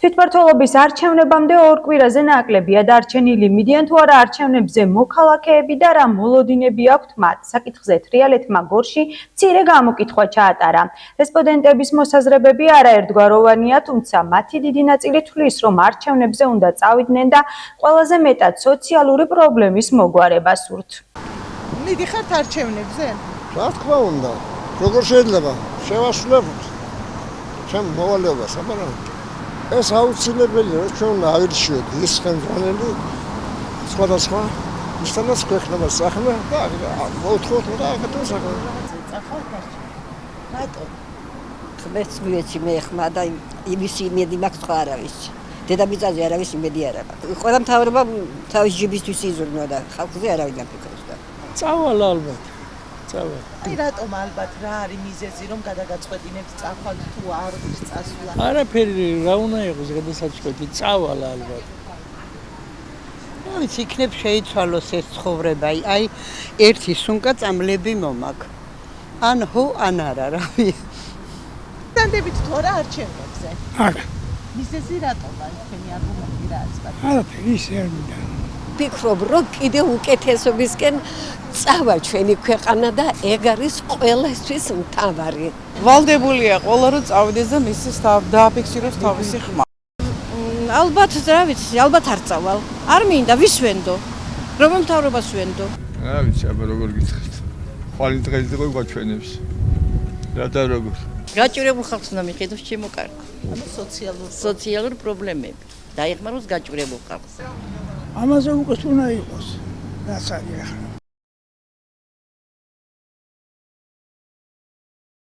თვითმმართველობის არჩევნებამდე ორ კვირაზე ნაკლებია დარჩენილი. მიდიან თუ არა არჩევნებზე მოქალაქეები და რა მოლოდინები აქვთ მათ. საკითხზე თრიალეთმა გორში მცირე გამოკითხვა ჩაატარა. რესპონდენტების მოსაზრებები არაერთგვაროვანია, თუმცა მათი დიდი ნაწილი თვლის, რომ არჩევნებზე უნდა წავიდნენ და ყველაზე მეტად სოციალური პრობლემის მოგვარება სურთ. მიდიხართ არჩევნებზე? რა თქმა უნდა, როგორ შეიძლება შევასრულებოთ ჩემ მოვალეობას, მაგრამ ეს აუცილებელია, რომ ჩვენ უნდა ავირჩიოთ ის ხელმძღვანელი სხვადასხვა ისთანაც ქვეყნებას საქმე და მოთხოვოთ და აკეთოს საქმე. რატო? ხმეც გვიეცი მე ხმა და იმისი იმედი მაქვს სხვა არავის. დედამიწაზე არავის იმედი არ აქვს. ყველა მთავრობა თავის ჯიბისთვის იზრუნვა და ხალხზე არავინ აფიქრებს და. წავალ ალბათ. წავალ. აი რატომ ალბათ რა არის მიზეზი რომ გადაგაწყვეტინებთ წახვალ თუ არ წასვლა? არაფერი რა უნდა იყოს გადასაჭყვეტი, წავალ ალბათ. ის იქნებ შეიცვალოს ეს ცხოვრება, აი ერთი სუნკა წამლები მომაკ. ან ჰო ან არა რავი. დანდებით თუ არა არჩევნებზე? არა. მიზეზი რატომ არის თქვენი არგუმენტი რა არის? არაფერი ისე არ მინდა. ფიქრობ, რომ კიდევ უკეთესობისკენ წავა ჩვენი ქვეყანა და ეგ არის ყველასთვის მთავარი. ვალდებულია ყველა რომ წავიდეს და მისის დააფიქსიროს თავისი ხმა. ალბათ რა ვიცი, ალბათ არ წავალ. არ მინდა ვის ვენდო? რომელ მთავრობას ვენდო? რა ვიცი, აბა როგორ გითხრით. ხვალ დღეს იყო გაჩვენებს. რა და როგორ? გაჭირებულ ხალხს უნდა მიყიდოს ჩემო კარგი. ანუ სოციალურ პრობლემები. დაიხმაროს გაჭირებულ ხალხს. ამაზე უკვე უნდა იყოს. რაც არის ახლა.